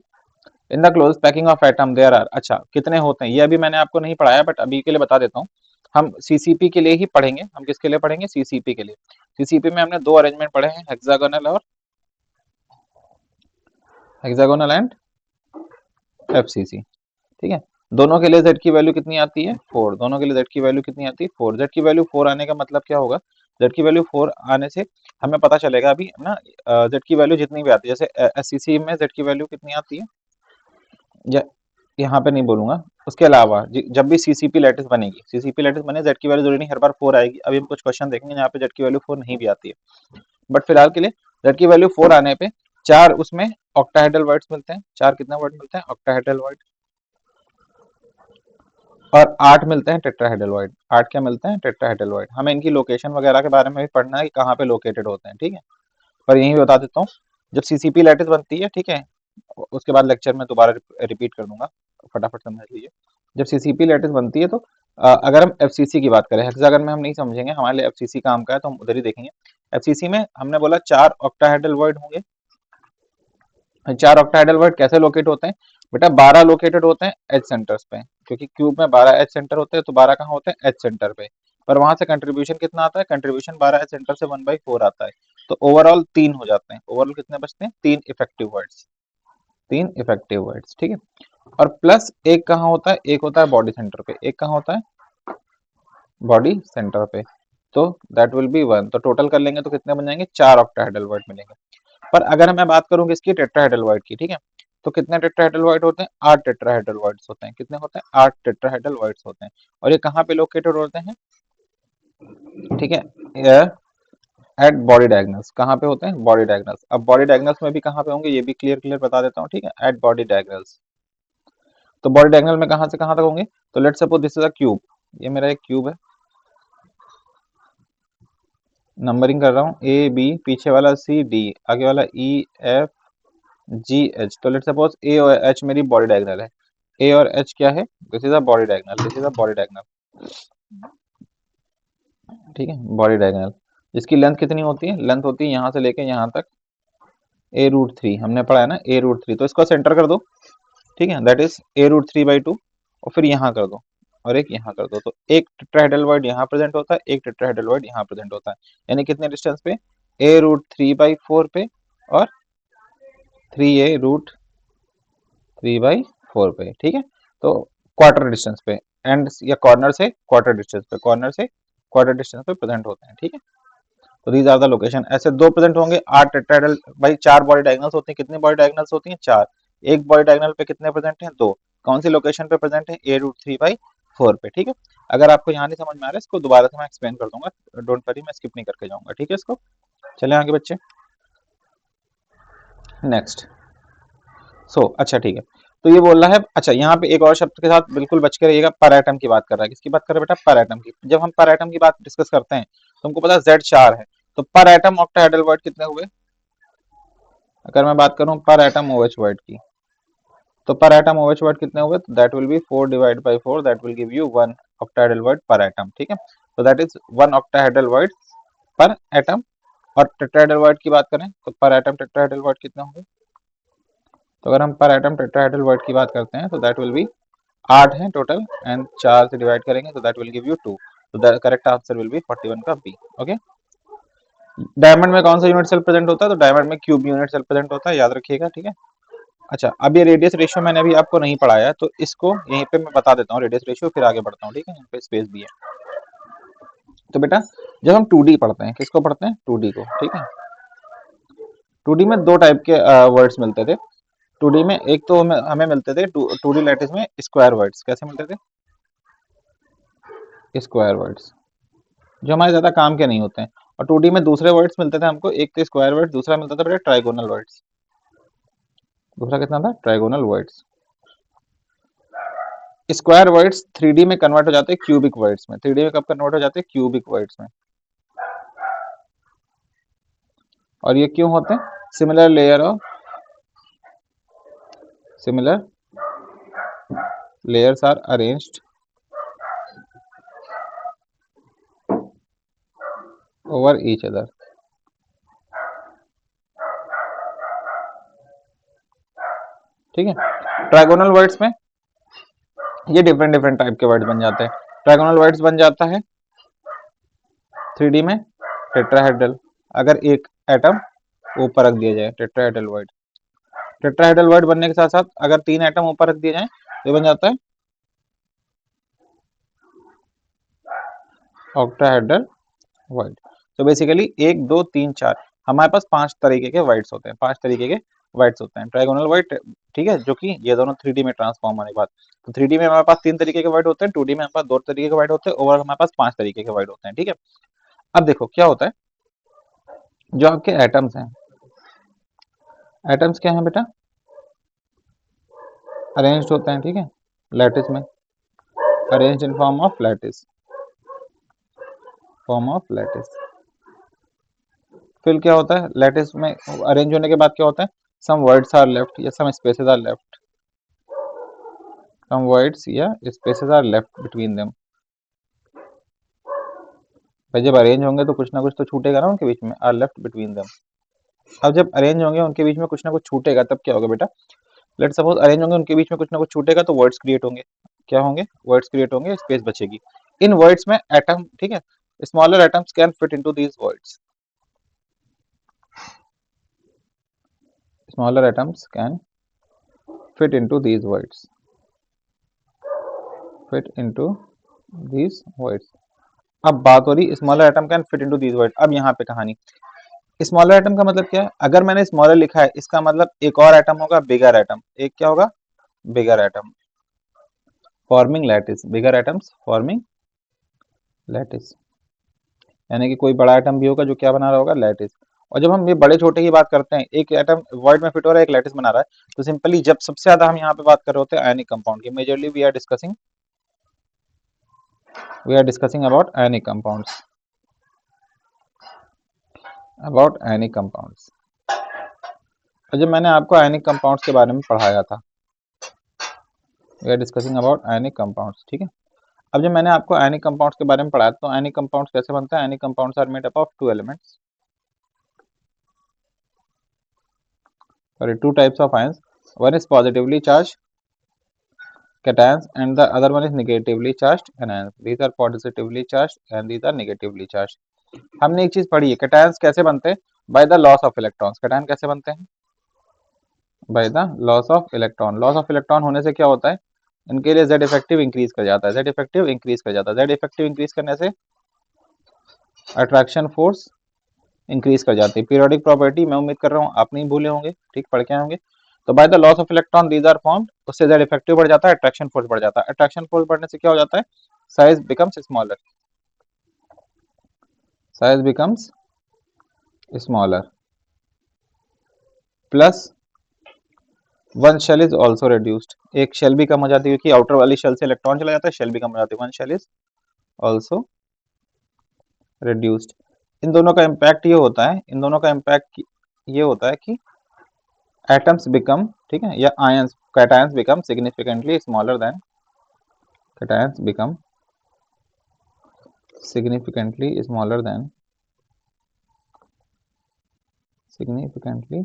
In the close packing of atom there are, अच्छा कितने होते हैं ये अभी मैंने आपको नहीं पढ़ाया, बट अभी के लिए बता देता हूँ। हम सीसीपी के लिए ही पढ़ेंगे, हम किसके लिए पढ़ेंगे, सीसीपी के लिए। सीसीपी में हमने दो अरेंजमेंट पढ़े हैं, हेक्सागोनल एंड एफसीसी, ठीक है। दोनों के लिए z की वैल्यू कितनी आती है, 4, दोनों के लिए z की वैल्यू कितनी आती है, 4। z की वैल्यू 4 आने का मतलब क्या होगा, जेड की वैल्यू 4 आने से हमें पता चलेगा अभी ना, जेड की वैल्यू जितनी भी आती है, जैसे एससीसी में जेड की वैल्यू कितनी आती है, या यहाँ पे नहीं बोलूंगा। उसके अलावा जब भी सीसीपी लैटिस बनेगी, सीसीपी लैटिस बने, जेड की वैल्यू जरूरी नहीं हर बार 4 आएगी। अभी हम कुछ क्वेश्चन देखेंगे जहाँ पे जेड की वैल्यू 4 नहीं भी आती है, बट फिलहाल के लिए जेड की वैल्यू 4 आने पे 4 उसमें ऑक्टाहेड्रल वर्ड्स मिलते हैं। 4 कितने वर्ड मिलते हैं? Octahedral word. और 8 मिलते हैं टेट्राहेड्रल वर्ड। 8 क्या मिलते हैं? Tetrahedral word. हमें इनकी लोकेशन वगैरह के बारे में भी पढ़ना है कि कहाँ पे लोकेटेड होते हैं, ठीक है। पर यही बता देता हूँ, जब सीसीपी लैटिस बनती है, ठीक है, उसके बाद लेक्चर में दोबारा रिपीट कर दूंगा, फटाफट समझ लीजिए। जब सीसीपी लैटिस बनती है तो अगर हम एफसीसी की बात करें, हेक्सागन में हम नहीं समझेंगे, हमारे लिए एफसीसी काम का है तो हम उधर ही देखेंगे। एफसीसी में हमने बोला 4 ऑक्टाहेड्रल वर्ड होंगे। 4 ऑक्टाहेड्रल वर्ड कैसे लोकेट होते हैं बेटा? 12 लोकेटेड होते हैं एच सेंटर्स पे, क्योंकि क्यूब में 12 एच सेंटर होते हैं, तो 12 कहाँ होते हैं? एच सेंटर पे। पर वहां से कंट्रीब्यूशन कितना आता है? कंट्रीब्यूशन 12 एच सेंटर से 1/4 आता है, तो ओवरऑल 3 हो जाते हैं। ओवरऑल कितने बचते हैं? 3 इफेक्टिव वर्ड्स। 3 इफेक्टिव वर्ड्स, ठीक है। और प्लस एक कहाँ होता है? एक होता है बॉडी सेंटर पे। एक कहाँ होता है? बॉडी सेंटर पे। तो दैट विल बी 1। तो टोटल कर लेंगे तो कितने बन जाएंगे? 4 ऑक्टाहेड्रल वर्ड मिलेंगे। पर अगर मैं बात करूं किसकी? टेट्राहेड्रल वर्ड की, ठीक है, तो कितने टेट्राहेड्रल वर्ड होते हैं? 8 टेट्राहेड्रल वर्ड्स होते हैं। कितने होते हैं? 8 टेट्राहेड्रल वर्ड्स होते हैं। और ये कहाँ पे लोकेटेड होते हैं? ठीक है, एट बॉडी डायगोनल्स। कहाँ पे होते हैं? Body diagonals. अब बॉडी डायगोनल्स में भी कहाँ पे होंगे ये भी क्लियर क्लियर बता देता हूँ, ठीक है, एट बॉडी डायगोनल्स। तो बॉडी डायगोनल में कहाँ से कहाँ तक होंगे? तो let's suppose this is a cube, ये मेरा एक क्यूब है, नंबरिंग कर रहा हूँ, ए बी, पीछे वाला सी डी, आगे वाला ई एफ जी एच। तो लेट्स सपोज ए और एच मेरी बॉडी डायगोनल है। ए और एच क्या है? This is a body diagonal, this is a body diagonal, ठीक है, बॉडी डायगोनल। जिसकी लेंथ कितनी होती है? लेंथ होती है यहाँ से लेके यहाँ तक a√3, हमने पढ़ा है ना a√3। तो इसको सेंटर कर दो, ठीक है, दैट इज a√3/2। और फिर यहाँ कर दो और एक यहाँ कर दो, तो एक टेट्राहेड्रल वर्ड यहाँ प्रेजेंट होता है, एक टेट्राहेड्रल वर्ड यहाँ प्रेजेंट होता है। यानी कितने डिस्टेंस पे? a√3/4 पे और 3a√3/4 पे, ठीक है। तो क्वार्टर डिस्टेंस पे, एंड या कॉर्नर से क्वार्टर डिस्टेंस पे, कॉर्नर से क्वार्टर डिस्टेंस पे प्रेजेंट होते हैं, ठीक है। तो दीज आर द लोकेशन। ऐसे दो प्रेजेंट होंगे। 8 टेट्राहेड्रल, भाई 4 बॉडी डायगोनल्स होती हैं। कितनी बॉडी डायगोनल्स होती हैं? 4। एक बॉडी डायगोनल पे कितने प्रेजेंट हैं? 2। कौन सी लोकेशन पे प्रेजेंट है? a√3/4 पे, ठीक है। अगर आपको यहाँ नहीं समझ में आ रहा है, इसको दोबारा से मैं एक्सप्लेन कर दूंगा, डोंट वरी, मैं स्किप नहीं करके जाऊंगा, ठीक है। इसको चले आगे बच्चे, नेक्स्ट। अच्छा ठीक है। तो ये बोल रहा है, अच्छा यहाँ पे एक और शब्द के साथ बिल्कुल बच के रहिएगा, पर एटम की बात कर रहा है। किसकी बात कर रहा है बेटा? पर एटम की। जब हम पर एटम की बात डिस्कस करते हैं तो हमको पता है जेड 4 है, तो पर एटम ऑक्टाहेड्रल वर्ड कितने हुए? अगर मैं बात करूं पर एटम ओएच वर्ड की, तो पर एटम ओएच वर्ड कितने हुए? तो that will B 4/4, that will give you 1 octahedral word पर एटम, ठीक है। तो दैट इज 1 ऑक्टाहेड्रल वर्ड पर एटम। और टेट्राहेड्रल वर्ड की बात करें तो पर एटम टेट्राहेड्रल वर्ड कितने होंगे? तो अगर हम पर एटम टेट्राहेड्रल वर्ड की बात करते हैं तो दैट विल बी 8 है टोटल, एंड 4 से डिवाइड करेंगे तो दैट विल गिव यू 2। तो the correct answer will be 41 का बी, ओके। डायमंड में कौन सा यूनिट सेल प्रेजेंट होता है? तो डायमंड में क्यूब यूनिट सेल प्रेजेंट होता है, याद रखिएगा, ठीक है। अच्छा, अब ये रेडियस रेशियो मैंने अभी आपको नहीं पढ़ाया है, तो इसको यहीं पे मैं बता देता हूँ रेडियस रेशियो, फिर आगे बढ़ता हूँ, ठीक है। यहाँ पे स्पेस भी है। तो बेटा जब हम 2D पढ़ते हैं, किसको पढ़ते हैं? 2D को, ठीक है। 2D में दो टाइप के वर्ड्स मिलते थे। 2D में एक तो हमें मिलते थे 2D लैटिस में स्क्वायर वर्ड्स। कैसे मिलते थे? स्क्वायर वर्ड्स, जो हमारे ज्यादा काम के नहीं होते हैं। और 2D में दूसरे वर्ड्स मिलते थे हमको, एक तो स्क्वायर वर्ड, दूसरा मिलता था बेटा ट्राइगोनल वर्ड्स। दूसरा कितना था? Trigonal words. Square words 3D में कन्वर्ट हो जाते हैं क्यूबिक वर्ड्स में। 3D में कब कन्वर्ट हो जाते हैं? क्यूबिक वर्ड्स में। और ये क्यों होते हैं? Similar layer of similar layers are arranged over each other, ठीक है। ट्राइगोनल वर्ड्स में ये डिफरेंट डिफरेंट टाइप के वर्ड्स बन जाते हैं। ट्राइगोनल वर्ड्स बन जाता है 3D में टेट्राहेड्रल, अगर एक एटम ऊपर रख दिया जाए, टेट्राहेड्रल वर्ड। टेट्राहेड्रल वर्ड बनने के साथ साथ अगर 3 एटम ऊपर रख दिए जाए तो ये बन जाता है ऑक्टाहेड्रल वर्ड। तो बेसिकली 1 2 3 4 हमारे पास 5 तरीके के वाइड्स होते हैं, 5 तरीके के वाइड्स होते हैं। ट्रायगोनल वाइड, ठीक है, जो कि ये दोनों 3D में ट्रांसफॉर्म होने के बाद, तो 3D में हमारे पास 3 तरीके के वाइड होते हैं, 2D में हमारे पास 2 तरीके के वाइड होते हैं, ओवरऑल हमारे पास 5 तरीके के वाइड होते हैं, ठीक है। अब देखो क्या होता है, जो आपके एटम्स हैं, एटम्स क्या है बेटा, अरेंज्ड होते हैं, ठीक है, लैटिस में, arranged in form of lattice, form of lattice. फिर क्या होता है, लैटिस में अरेंज होने के बाद क्या होता है, सम वर्ड्स आर लेफ्ट या some spaces are left, some words या spaces are left between them. भाई जब अरेंज होंगे तो कुछ ना कुछ तो छूटेगा ना उनके बीच में, आर लेफ्ट बिटवीन देम। अब जब अरेंज होंगे उनके बीच में कुछ ना कुछ छूटेगा, तब क्या होगा बेटा, लेट सपोज अरेंज होंगे उनके बीच में कुछ ना कुछ छूटेगा तो वर्ड्स क्रिएट होंगे, क्या होंगे, वर्ड्स क्रिएट होंगे, स्पेस बचेगी। इन वर्ड्स में एटम, ठीक है, smaller atoms can fit into these words, smaller atoms can fit into these words, fit into these words. अब बात हो रही smaller atom can fit into these words. अब यहाँ पे कहानी, स्मॉलर एटम का मतलब क्या है, अगर मैंने स्मॉलर लिखा है इसका मतलब एक और एटम होगा बिगर एटम, एक क्या होगा, बिगर एटम, फॉर्मिंग लैटिस, बिगर एटम्स फॉर्मिंग लैटिस, यानी कि कोई बड़ा एटम भी होगा जो क्या बना रहा होगा, लैटिस। और जब हम ये बड़े छोटे की बात करते हैं, एक एटम वर्ड में फिट हो रहा है, एक लैटिस बना रहा है, तो सिंपली जब सबसे ज्यादा हम यहाँ पे बात कर रहे होते हैं आयनिक कंपाउंड की, majorly we are discussing about ionic compounds, about ionic compounds. और जब मैंने आपको आयनिक कंपाउंड्स के बारे में पढ़ाया था, we are discussing about ionic compounds, ठीक है। अब जब मैंने आपको आयनिक कंपाउंड्स के बारे में पढ़ाया तो आयनिक कंपाउंड्स कैसे बनते हैं, ionic compounds are made up of two elements, sorry two types of ions, one is positively charged cations and the other one is negatively charged anions, these are positively charged and these are negatively charged। हमने एक चीज पढ़ी है, cations कैसे बनते हैं, bye the loss of electrons, cation कैसे बनते हैं, bye the loss of electron, loss of electron होने से क्या होता है, इनके लिए जेड इफेक्टिव इंक्रीज कर जाता है, जेड इफेक्टिव इंक्रीज कर जाता है, जेड इफेक्टिव इंक्रीज करने से अट्रैक्शन फोर्स इंक्रीज कर जाती है। पीरियोडिक प्रॉपर्टी मैं उम्मीद कर रहा हूँ आप नहीं भूले होंगे, ठीक, पढ़ के आए होंगे। तो by the loss of electron these are formed, उससे जेड इफेक्टिव बढ़ जाता है, अट्रैक्शन फोर्स बढ़ जाता है, अट्रैक्शन फोर्स बढ़ने से क्या हो जाता है, size becomes smaller, size becomes smaller, plus one shell is also reduced, एक शेल भी कम हो जाती है क्योंकि आउटर वाली शेल से इलेक्ट्रॉन चला जाता है, शेल भी कम हो जाती है, one shell is also reduced. इन दोनों का इम्पैक्ट ये होता है, इन दोनों का इम्पैक्ट ये होता है कि एटम्स बिकम, ठीक है, या ions, cations become significantly smaller than, cations become significantly smaller than, significantly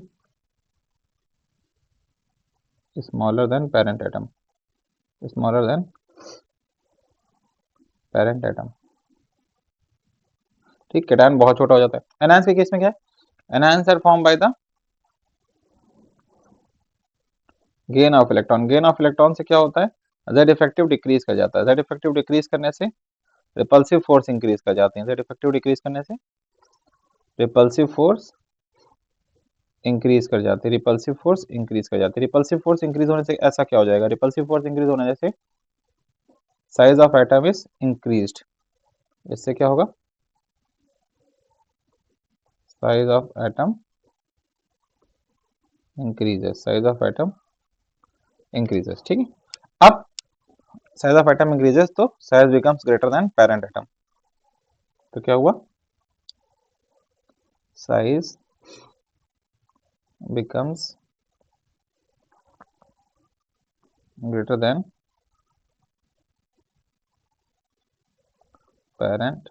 smaller than parent atom, smaller than parent atom, ठीक, कैटायन बहुत छोटा हो जाता है। एनायंस के केस में क्या है, anions are form by the gain of electron, gain of electron से क्या होता है, जेड इफेक्टिव डिक्रीज कर जाता है, जेड इफेक्टिव डिक्रीज करने से रिपल्सिव फोर्स इंक्रीज कर जाते हैं, जेड इफेक्टिव डिक्रीज करने से रिपल्सिव फोर्स इंक्रीज कर जाती है, रिपल्सिव फोर्स इंक्रीज कर जाती है, रिपल्सिव फोर्स इंक्रीज होने से ऐसा क्या हो जाएगा, रिपल्सिव फोर्स इंक्रीज होने से size of atom is increased, इससे क्या होगा, size of atom increases, size of atom increases, ठीक है। अब साइज ऑफ एटम इंक्रीजेस तो size becomes greater than parent atom, तो क्या हुआ, size becomes greater than parent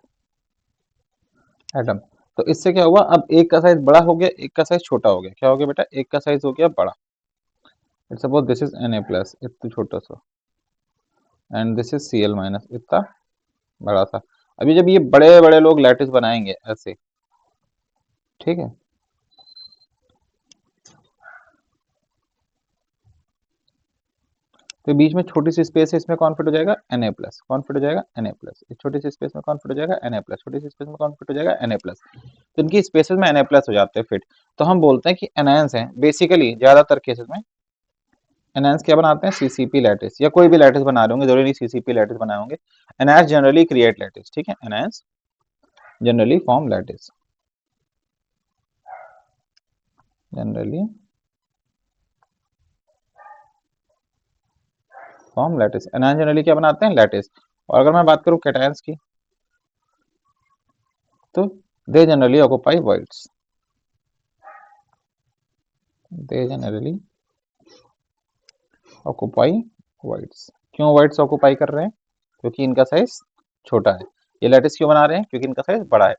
atom. तो इससे क्या हुआ, अब एक का साइज बड़ा हो गया, एक का साइज छोटा हो गया, क्या हो गया बेटा, एक का साइज हो गया बड़ा, it's suppose this is Na plus, इतना छोटा सा, and this is Cl minus, इतना बड़ा सा। अभी जब ये बड़े बड़े लोग लैटिस बनाएंगे ऐसे, ठीक है, तो बीच में छोटी सी स्पेस है, इसमें कौन फिट हो जाएगा, Na प्लस, कौन फिट हो जाएगा, Na प्लस। इस छोटी सी स्पेस में कौन फिट हो जाएगा, Na प्लस, छोटी सी स्पेस में कौन फिट हो जाएगा, Na प्लस। तो इनकी स्पेसेस में Na प्लस हो जाते हैं फिट। तो हम बोलते हैं कि एनायंस है, बेसिकली ज्यादातर केसेस में एनायंस क्या बनाते हैं, सीसीपी लैटिस, या कोई भी लैटिस बना रहे होंगे, जरूरी नहीं सीसीपी लैटिस बनाए होंगे। एनायंस जनरली क्रिएट लैटिस, ठीक है, anions generally form lattice, generally form lattice. Anions generally क्या बनाते हैं, लैटिस। और अगर मैं बात करूं कैटायंस की, तो they generally occupy voids, they generally occupy voids। क्यों voids ऑक्यूपाई कर रहे हैं, क्योंकि इनका साइज छोटा है। ये लैटिस क्यों बना रहे हैं, क्योंकि इनका साइज बड़ा है।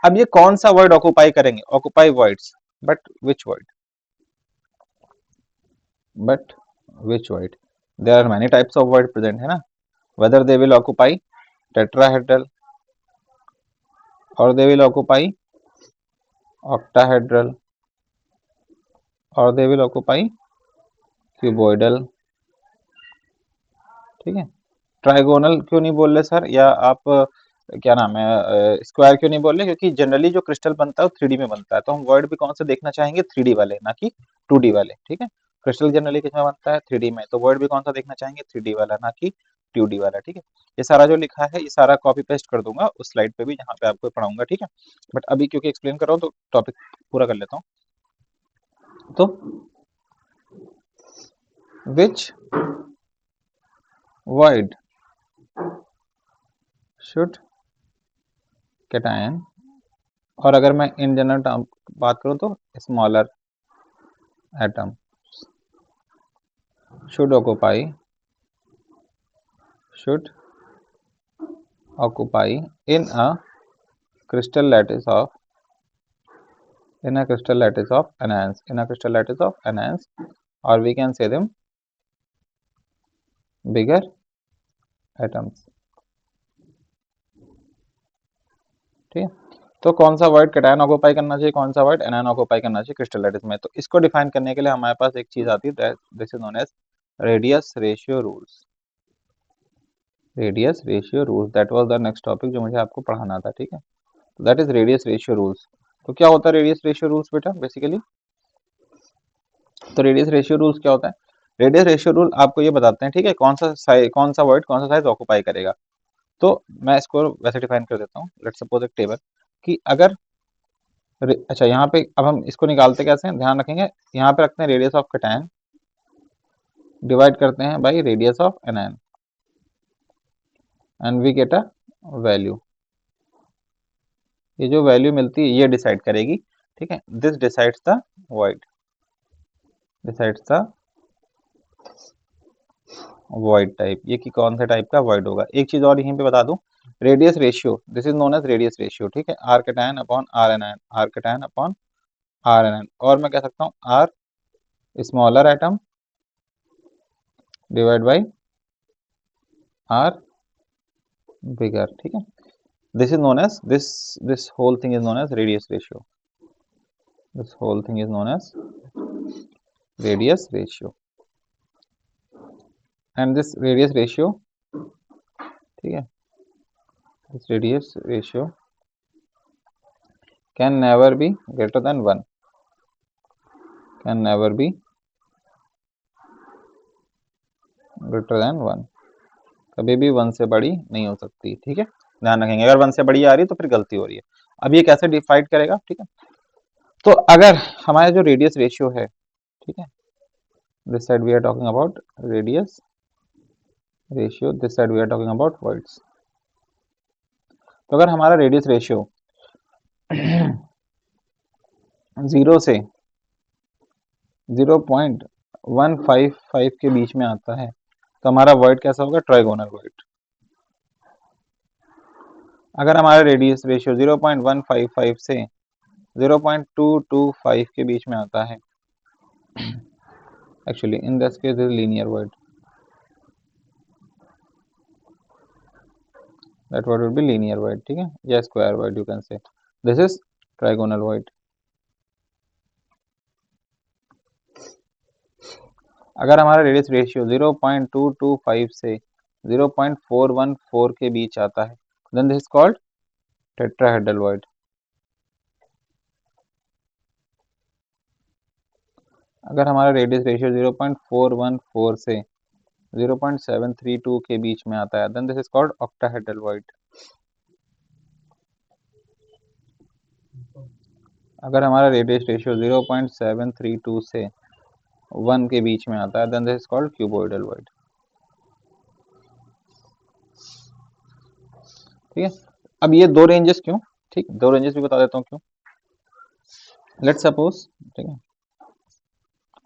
अब ये कौन सा वर्ड ऑक्यूपाई करेंगे, occupy voids, but which void, but which void, there are many types of void present, है ना। whether they will occupy tetrahedral, or they will occupy octahedral, or they will occupy cuboidal, ठीक है। Trigonal क्यों नहीं बोल रहे sir, या आप क्या नाम है, स्क्वायर क्यों नहीं बोल रहे, क्योंकि जनरली जो क्रिस्टल बनता है वो 3D में बनता है, तो हम वर्ड भी कौन से देखना चाहेंगे, 3D वाले, ना कि 2D वाले, ठीक है। क्रिस्टल जनरली किसमें बनता है, 3D में, तो वर्ड भी कौन सा देखना चाहेंगे, 3D वाला, ना कि 2D वाला, ठीक है। ये सारा जो लिखा है ये सारा कॉपी पेस्ट कर दूंगा उस स्लाइड पे भी जहाँ पे आपको पढ़ाऊंगा, ठीक है। बट अभी क्योंकि एक्सप्लेन कर रहा हूँ तो टॉपिक पूरा कर लेता हूँ। तो विच वर्ड शुड कैटायन, और अगर मैं इन जनरल टर्म बात करूं तो smaller atom should occupy in a crystal lattice of, in a crystal lattice of anions, in a crystal lattice of anions, or we can say them bigger atoms, ठीक है। तो कौन सा word cation occupy करना चाहिए, कौन सा word anion occupy करना चाहिए क्रिस्टल लैटिस में, तो इसको डिफाइन करने के लिए हमारे पास एक चीज आती है, this is known as radius ratio rules, radius ratio rules, that was the next topic जो मुझे आपको पढ़ाना था, ठीक है। That is radius ratio rules. तो क्या होता है रेडियस रेशियो रूल्स बेटा, बेसिकली तो रेडियस रेशियो रूल्स क्या होता है, रेडियस रेशियो रूल आपको ये बताते हैं, ठीक है, कौन सा वर्ड कौन सा साइज ऑक्यूपाई करेगा। तो मैं इसको वैसे डिफाइन कर देता हूँ, लेट्स सपोज एक टेबल कि अगर अच्छा यहाँ पे अब हम इसको निकालते कैसे हैं, ध्यान रखेंगे, यहाँ पे रखते हैं रेडियस ऑफ कैटायन, डिवाइड करते हैं by radius of anion, and we get a value. ये जो वैल्यू मिलती है ये डिसाइड करेगी, ठीक है, this decides the void, decides the void type, ये कि कौन सा टाइप का वॉइड होगा। एक चीज और यहीं पे बता दूं, radius ratio, this is known as radius ratio, ठीक है, R cation upon R anion, R cation upon R anion, और मैं कह सकता हूँ R smaller atom divide by R bigger, ठीक है। This is known as this whole thing is known as radius ratio, this whole thing is known as radius ratio, and this radius ratio, ठीक है, this radius ratio can never be greater than 1, can never be greater than 1, कभी भी 1 से बड़ी नहीं हो सकती, ठीक है, ध्यान रखेंगे, अगर 1 से बड़ी आ रही है तो फिर गलती हो रही है। अब ये कैसे डिफाइड करेगा, ठीक है, तो अगर हमारा जो रेडियस रेशियो है, ठीक है, this side we are talking about radius ratio, this side we are talking about voids. तो अगर हमारा रेडियस रेशियो 0 से 0.155 के बीच में आता है तो हमारा वर्ड कैसा होगा, ट्राइगोनल वर्ड। अगर हमारा रेडियस रेशियो 0.155 से 0.225 के बीच में आता है, actually in this case is linear word, that word would be linear word, ठीक है, या square word you can say, this is trigonal word। अगर हमारा रेडियस रेशियो 0.225 से 0.414 के बीच आता है, then this is called tetrahedral void. अगर हमारा रेडियस रेशियो 0.414 से 0.732 के बीच में आता है, then this is called octahedral void. अगर हमारा रेडियस रेशियो 0.732 से 1 के बीच में आता है, then this is called cuboidal void. ठीक है, अब ये दो रेंजेस क्यों, ठीक, दो रेंजेस भी बता देता हूँ क्यों। लेट्स सपोज, ठीक है,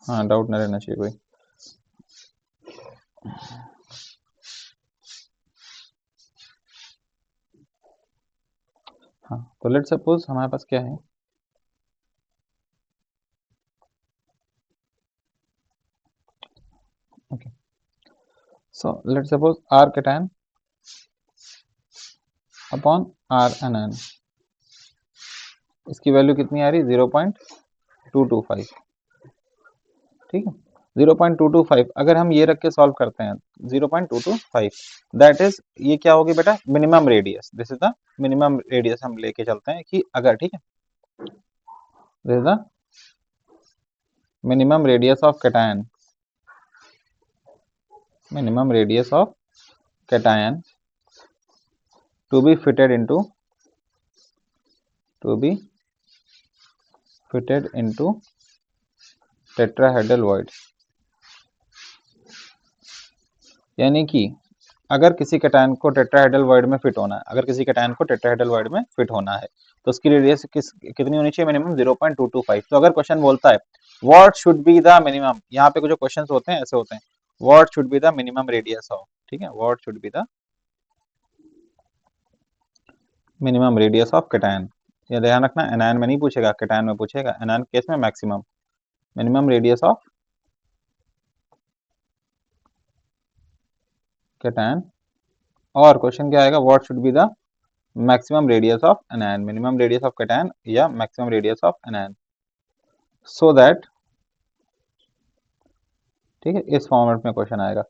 हाँ डाउट ना रहना चाहिए कोई। हाँ, तो लेट्स सपोज हमारे पास क्या है, okay, so let's suppose R cation upon R anion, इसकी वैल्यू कितनी आ रही, 0.225। ठीक है, 0.225 अगर हम ये रख के सॉल्व करते हैं, 0.225 दैट इज, ये क्या होगी बेटा, minimum radius, this is the minimum radius हम लेके चलते हैं कि अगर, ठीक है, this is the minimum radius of cation, minimum radius of cation to be fitted into tetrahedral void। यानी कि अगर किसी कैटायन को टेट्राहेड्रल वॉइड में फिट होना है, अगर किसी कैटायन को टेट्राहेड्रल वॉइड में फिट होना है, तो उसकी रेडियस कितनी होनी चाहिए, मिनिमम 0.225। तो अगर क्वेश्चन बोलता है what should be the minimum, यहाँ पे कुछ क्वेश्चन होते हैं ऐसे होते हैं, what should be the minimum radius of, ठीक है, what should be the minimum radius of cation. ये ध्यान रखना, एनायन में नहीं पूछेगा, कैटायन में पूछेगा, एनायन केस में maximum, minimum radius of cation, और क्वेश्चन क्या आएगा, what should be the maximum radius of anion, minimum radius of cation या maximum radius of anion, so that, ठीक है, इस फॉर्मेट में क्वेश्चन आएगा,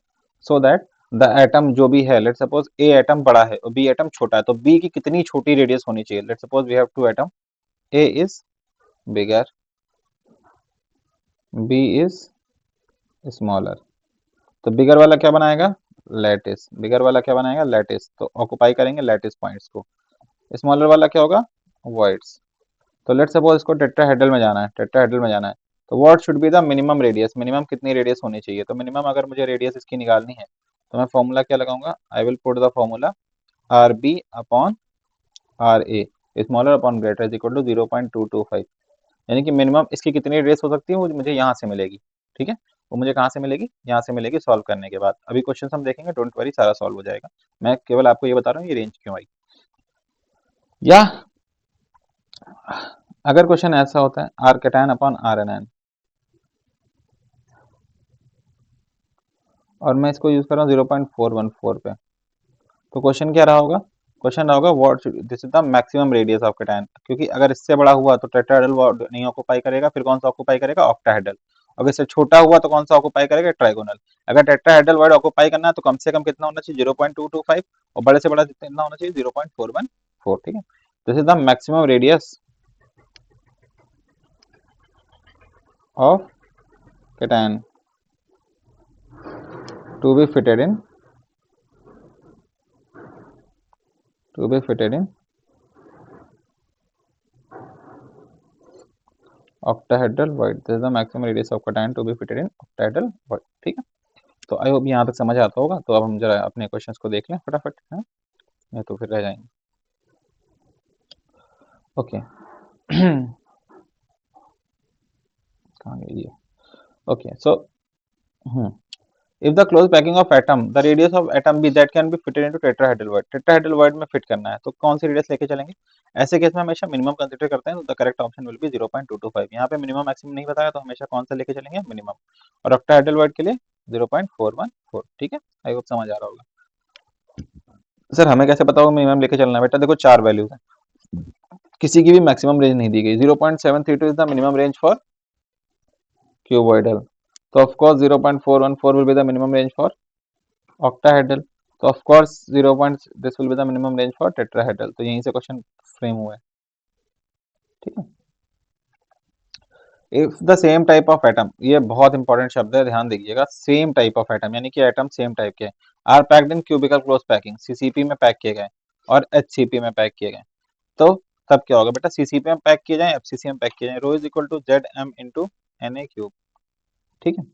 सो दैट द एटम जो भी है, लेट सपोज ए एटम बड़ा है और बी एटम छोटा है, तो बी की कितनी छोटी रेडियस होनी चाहिए, let suppose we have two atom, A is bigger, B is smaller, तो बिगर वाला क्या बनाएगा, लैटिस, बिगर वाला क्या बनाएगा, लैटिस, तो ऑक्युपाई करेंगे लैटिस पॉइंट्स को, स्मॉलर वाला क्या होगा, वॉइड्स। तो लेट्स सपोज इसको टेट्राहेड्रल में जाना है, टेट्राहेड्रल में जाना है, तो what should be the minimum radius, minimum कितनी रेडियस होनी चाहिए, तो मिनिमम अगर मुझे रेडियस इसकी निकालनी है, तो मैं फॉर्मूला क्या लगाऊंगा, I will put the formula R B upon R A, smaller upon greater is equal to 0.225। यानी कि मिनिमम इसकी कितनी रेडियस हो सकती है, वो मुझे यहाँ से मिलेगी, ठीक है, वो मुझे कहाँ से मिलेगी, यहाँ से मिलेगी सॉल्व करने के बाद। अभी क्वेश्चन हम देखेंगे, डोंट वरी, सारा सॉल्व हो जाएगा, मैं केवल आपको ये बता रहा हूँ ये रेंज क्यों आई। या अगर क्वेश्चन ऐसा होता है, R cation upon R anion, और मैं इसको यूज कर रहा हूँ 0.414 पे, तो क्वेश्चन क्या रहा होगा, क्वेश्चन रहा होगा what this is the maximum radius of cation, क्योंकि अगर इससे बड़ा हुआ तो टेट्राहेड्रल नहीं ऑक्युपाई करेगा, फिर कौन सा ऑक्युपाई करेगा, ऑक्टाहेड्रल, अगर इससे छोटा हुआ तो कौन सा ऑक्युपाई करेगा, ट्राइगोनल। अगर टेट्राहेड्रल वर्ड ऑक्युपाई करना है तो कम से कम कितना होना चाहिए, 0.225, और बड़े से बड़ा कितना होना चाहिए, 0.414, ठीक है, this is the maximum radius of cation to be fitted in octahedral void, this is the maximum radius of cation to be fitted in octahedral void। ठीक है, तो आई होप यहाँ तक समझ आता होगा। तो अब हम जरा अपने क्वेश्चंस को देख लें फटाफट, है नहीं तो फिर रह जाएंगे। ओके कहाँ गई ये, okay, so if the closed packing of atom, the radius of atom b that can be fitted into tetrahedral void, tetrahedral void में फिट करना है, तो कौन सी रेडियस लेके चलेंगे, ऐसे केस में हमेशा मिनिमम कंसीडर करते हैं, तो the correct option will B 0.225। यहाँ पे मिनिमम मैक्सिमम नहीं बताया, तो हमेशा कौन सा लेके चलेंगे, मिनिमम, और ऑक्टाहेड्रल वॉइड के लिए 0.414। ठीक है, आई होप समझ आ रहा होगा। सर हमें कैसे पता होगा मिनिमम लेके चलना है, बेटा देखो चार वैल्यूज है, किसी की भी मैक्सिमम रेंज नहीं दी गई, 0.732 is the minimum range for cuboidal, तो of course 0.414 will be the minimum range for octahedral, तो of course 0. This will be the minimum range for tetrahedral. तो यहीं से क्वेश्चन फ्रेम हुआ है, ठीक है। If the same type of atom, ये बहुत इंपॉर्टेंट शब्द है, ध्यान दीजिएगा, सेम टाइप ऑफ एटम यानी कि एटम सेम टाइप के are packed in cubical close packing, CCP में पैक किए गए और एचसीपी में पैक किए गए, तो तब क्या होगा बेटा, सीसीपी में पैक किए जाए, एफसीसी में पैक किए जाए, rho is equal to Z M into N A cube, ठीक है।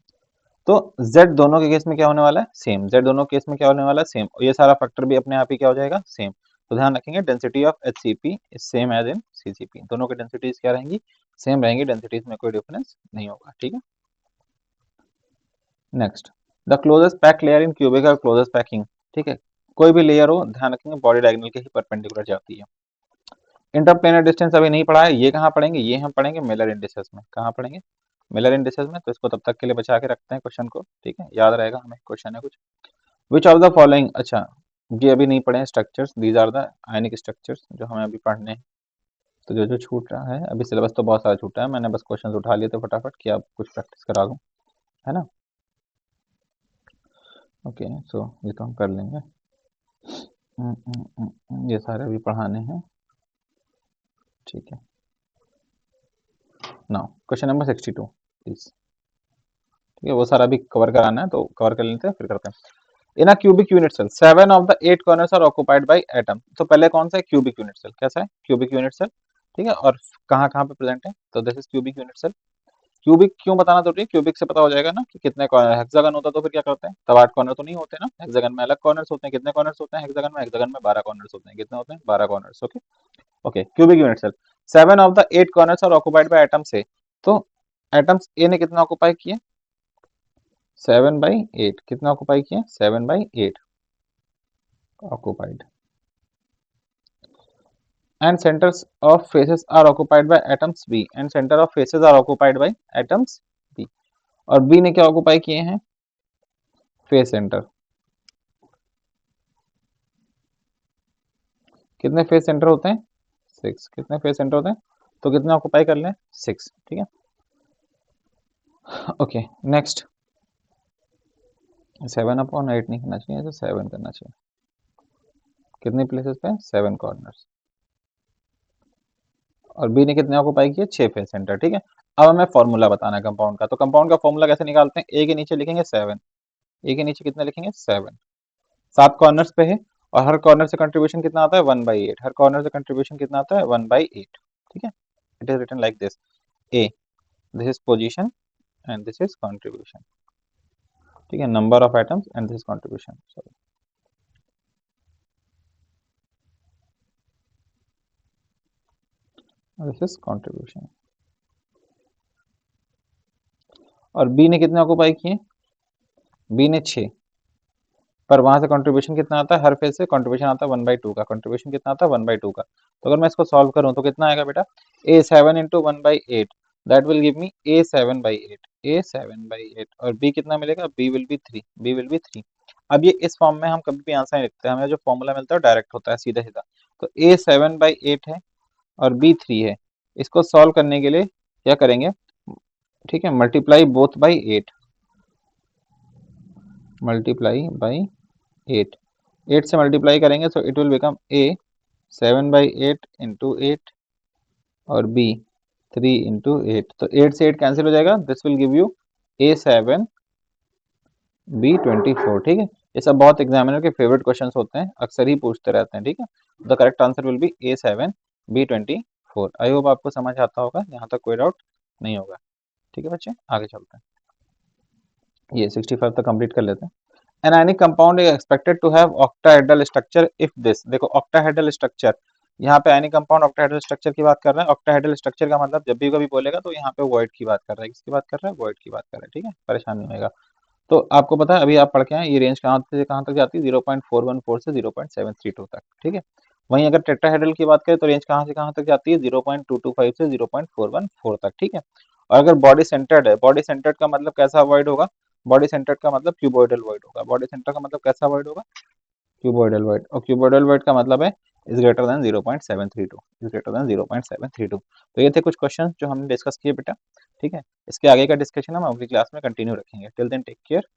तो z दोनों के केस में क्या होने वाला है, सेम, z दोनों के केस में क्या होने वाला है, सेम, और ये सारा फैक्टर भी अपने आप ही क्या हो जाएगा, सेम। तो ध्यान रखेंगे density of HCP is same as in CCP, दोनों की डेंसिटीज क्या रहेंगी, सेम रहेंगी, डेंसिटीज में कोई डिफरेंस नहीं होगा, ठीक है। Next, the closest pack layer in cubical closest packing, ठीक है, कोई भी लेयर हो, ध्यान रखेंगे बॉडी डायगोनल के ही परपेंडिकुलर जाती है। इंटरप्लेनर डिस्टेंस अभी नहीं पढ़ा है, ये कहाँ पढ़ेंगे, ये हम पढ़ेंगे मिलर इंडिसेस में, कहाँ पढ़ेंगे, मिलर इंडिसेस में, तो इसको तब तक के लिए बचा के रखते हैं क्वेश्चन को, ठीक है, याद रहेगा हमें, क्वेश्चन है कुछ। विच ऑफ द फॉलोइंग, अच्छा ये अभी नहीं पढ़े structures, these are the ionic structures जो हमें अभी पढ़ने हैं। तो जो जो छूट रहा है अभी, सिलेबस तो बहुत सारा छूटा है, मैंने बस क्वेश्चन उठा लिए थे फटाफट कि आप कुछ प्रैक्टिस करा दूं, है ना। ओके सो ये तो हम कर लेंगे। ये सारे अभी पढ़ाने हैं, ठीक है। नाउ क्वेश्चन नंबर 62 प्लीज, ठीक है, वो सारा अभी कवर कराना है तो कवर कर लेते हैं फिर करते हैं। In a cubic unit cell 7 of the 8 corners are occupied by atom, तो पहले कौन सा है, क्यूबिक यूनिट सेल, कैसा है, क्यूबिक यूनिट सेल, ठीक है, और कहाँ कहाँ पे प्रेजेंट है, तो this is cubic unit cell. Cubic क्यों बताना जरूरी है, क्यूबिक से पता हो जाएगा ना कि कितने कॉर्नर, हेक्सागन होता तो फिर क्या करते हैं, तब 8 कॉर्नर तो नहीं होते ना, हेक्सागन में अलग कॉर्नर्स होते हैं, कितने कॉर्नर्स होते हैं हेक्सागन में, हेक्सागन में 12 कॉर्नर्स होते हैं, कितने होते हैं 12 corners, okay. Okay cubic unit cell 7 of the 8 corners are occupied by atom से, तो एटम्स ए ने कितना ऑक्युपाई किए, 7/8, कितना ऑक्युपाई किए, 7/8 occupied, and centers of faces are occupied by atoms B, and center of faces are occupied by atoms B, और B ने क्या ऑक्युपाई किए हैं, फेस सेंटर, कितने फेस सेंटर होते हैं, 6, कितने फेस सेंटर होते हैं, तो कितने ऑक्युपाई कर लें, 6, ठीक है। ओके नेक्स्ट, 7/8 नहीं करना चाहिए, तो 7 करना चाहिए, कितने प्लेसेस पे, 7 कॉर्नर्स, और बी ने कितने ऑक्युपाई किए, 6 फेस सेंटर, ठीक है। अब हमें फॉर्मूला बताना है कंपाउंड का, तो कंपाउंड का फॉर्मूला कैसे निकालते हैं, ए के नीचे लिखेंगे 7, ए के नीचे कितना लिखेंगे, 7, 7 कॉर्नर्स पे है, और हर कॉर्नर से कंट्रीब्यूशन कितना आता है, 1/8, हर कॉर्नर से कंट्रीब्यूशन कितना आता है, 1/8, ठीक है। It is written like this, a, this is position and this is contribution, ठीक है, number of atoms and this is contribution, sorry, this is contribution. और बी ने कितने ऑक्युपाई किए, बी ने 6, पर वहां से कंट्रीब्यूशन कितना आता है, हर फेज से कंट्रीब्यूशन आता है 1/2 का, कंट्रीब्यूशन कितना आता है 1/2 का, तो अगर मैं इसको सॉल्व करूं तो कितना आएगा बेटा, a7 into 1/8, that will give me a7/8, a7/8, और b कितना मिलेगा, b will be 3, b will be 3। अब ये इस फॉर्म में हम कभी भी आंसर नहीं लिखते, हमें जो फॉर्मूला मिलता है डायरेक्ट होता है, सीधा सीधा, तो a7/8 है और b 3 है, इसको सॉल्व करने के लिए क्या करेंगे, ठीक है, multiply both by 8, multiply by 8, 8 से मल्टीप्लाई करेंगे सो it will become a 7/8 into 8 और b 3 इंटू 8, तो 8 से 8 कैंसिल हो जाएगा, this will give you a7 b24, ठीक है। ये सब बहुत एग्जामिनर के फेवरेट क्वेश्चंस होते हैं, अक्सर ही पूछते रहते हैं, ठीक है। The correct answer will be a7 b24। I hope आपको समझ आता होगा, यहाँ तक कोई डाउट नहीं होगा, ठीक है बच्चे, आगे चलते हैं, ये 65 तक कंप्लीट कर लेते हैं। An ionic compound is expected to have octahedral structure if this, देखो octahedral structure, यहाँ पे आयनिक कंपाउंड ऑक्टाहेड्रल स्ट्रक्चर की बात कर रहा है, ऑक्टाहेड्रल स्ट्रक्चर का मतलब जब भी कभी बोलेगा तो यहाँ पे वॉइड की बात कर रहा है, किसकी बात कर रहा है, वॉइड की बात कर रहा है, ठीक है, परेशान नहीं होगा। तो आपको पता है अभी आप पढ़ के आए, ये रेंज कहाँ से कहाँ तक जाती है, 0.414 से 0.732 तक, ठीक है। वहीं अगर टेट्राहेड्रल की बात करें तो रेंज कहाँ से कहाँ तक जाती है, 0.225 से 0.414 तक, ठीक है। और अगर बॉडी सेंटर्ड है, बॉडी सेंटर्ड का मतलब कैसा वॉइड होगा, बॉडी सेंटर्ड का मतलब क्यूबॉइडल वॉइड होगा, बॉडी सेंटर का मतलब कैसा वॉइड होगा, क्यूबॉइडल वॉइड, और क्यूबॉइडल वॉइड का मतलब है is greater than 0.732, is greater than 0.732। तो ये थे कुछ क्वेश्चन जो हमने डिस्कस किए बेटा। ठीक है, इसके आगे का डिस्कशन हम अगली क्लास में कंटिन्यू रखेंगे। Till then take care,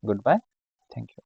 goodbye, thank you.